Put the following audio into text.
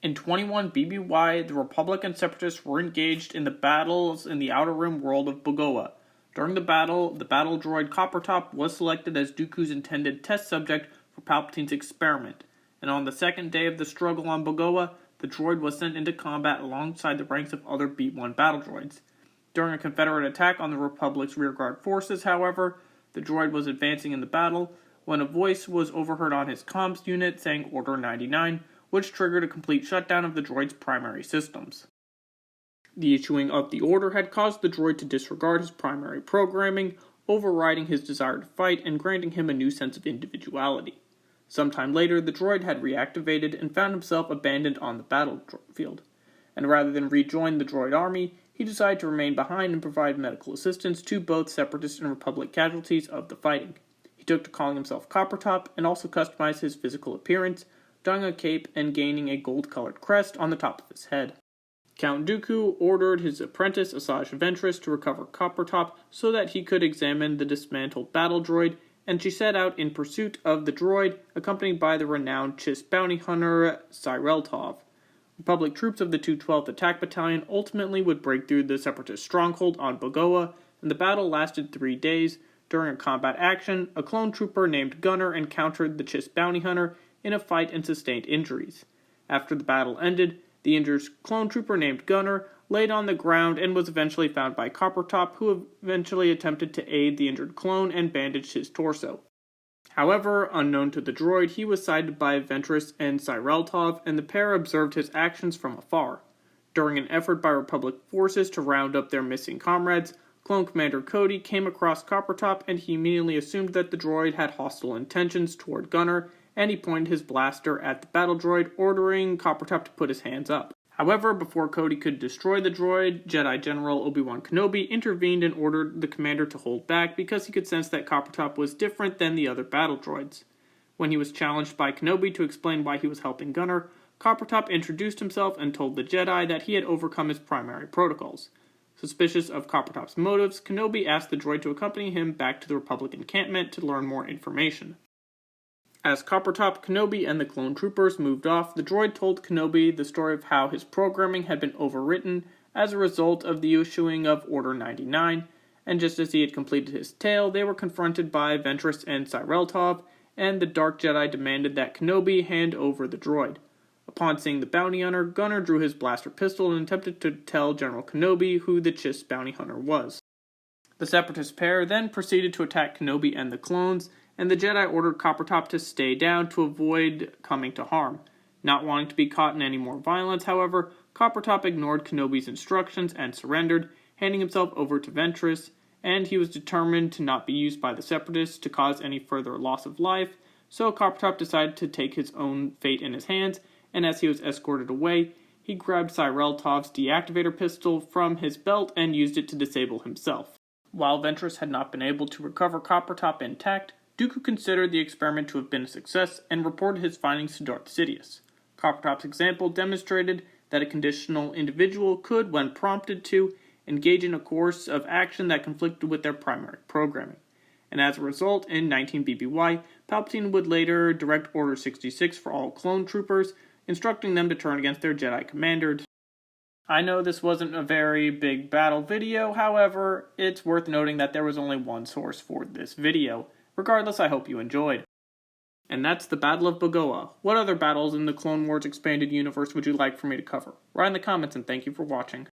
In 21 BBY, the Republic and Separatists were engaged in the battles in the Outer Rim world of Bogoa. During the battle droid Coppertop was selected as Dooku's intended test subject for Palpatine's experiment, and on the second day of the struggle on Bogoa, the droid was sent into combat alongside the ranks of other B-1 battle droids. During a Confederate attack on the Republic's rearguard forces, however, the droid was advancing in the battle when a voice was overheard on his comms unit saying Order 99, which triggered a complete shutdown of the droid's primary systems. The issuing of the order had caused the droid to disregard his primary programming, overriding his desire to fight and granting him a new sense of individuality. Sometime later, the droid had reactivated and found himself abandoned on the battlefield, and rather than rejoin the droid army, he decided to remain behind and provide medical assistance to both Separatist and Republic casualties of the fighting. He took to calling himself Coppertop and also customized his physical appearance, donning a cape and gaining a gold-colored crest on the top of his head. Count Dooku ordered his apprentice Asajj Ventress to recover Coppertop so that he could examine the dismantled battle droid, and she set out in pursuit of the droid, accompanied by the renowned Chiss bounty hunter Syreltov. Republic troops of the 212th Attack Battalion ultimately would break through the Separatist stronghold on Bogoa, and the battle lasted 3 days. During a combat action, a clone trooper named Gunner encountered the Chiss bounty hunter in a fight and sustained injuries. After the battle ended, the injured clone trooper named Gunner laid on the ground and was eventually found by Coppertop, who eventually attempted to aid the injured clone and bandaged his torso. However, unknown to the droid, he was sighted by Ventress and Syreltov, and the pair observed his actions from afar. During an effort by Republic forces to round up their missing comrades, Clone Commander Cody came across Coppertop, and he immediately assumed that the droid had hostile intentions toward Gunner, and he pointed his blaster at the battle droid, ordering Coppertop to put his hands up. However, before Cody could destroy the droid, Jedi General Obi-Wan Kenobi intervened and ordered the commander to hold back because he could sense that Coppertop was different than the other battle droids. When he was challenged by Kenobi to explain why he was helping Gunner, Coppertop introduced himself and told the Jedi that he had overcome his primary protocols. Suspicious of Coppertop's motives, Kenobi asked the droid to accompany him back to the Republic encampment to learn more information. As Coppertop, Kenobi, and the clone troopers moved off, the droid told Kenobi the story of how his programming had been overwritten as a result of the issuing of Order 99, and just as he had completed his tale, they were confronted by Ventress and Syreltov, and the Dark Jedi demanded that Kenobi hand over the droid. Upon seeing the bounty hunter, Gunner drew his blaster pistol and attempted to tell General Kenobi who the Chiss bounty hunter was. The Separatist pair then proceeded to attack Kenobi and the clones, and the Jedi ordered Coppertop to stay down to avoid coming to harm. Not wanting to be caught in any more violence, however, Coppertop ignored Kenobi's instructions and surrendered, handing himself over to Ventress, and he was determined to not be used by the Separatists to cause any further loss of life, so Coppertop decided to take his own fate in his hands, and as he was escorted away, he grabbed Syreltov's deactivator pistol from his belt and used it to disable himself. While Ventress had not been able to recover Coppertop intact, Dooku considered the experiment to have been a success and reported his findings to Darth Sidious. Coppertop's example demonstrated that a conditional individual could, when prompted to, engage in a course of action that conflicted with their primary programming. And as a result, in 19 BBY, Palpatine would later direct Order 66 for all clone troopers, instructing them to turn against their Jedi commander. I know this wasn't a very big battle video, however, it's worth noting that there was only one source for this video. Regardless, I hope you enjoyed. And that's the Battle of Bogoa. What other battles in the Clone Wars expanded universe would you like for me to cover? Write in the comments, and thank you for watching.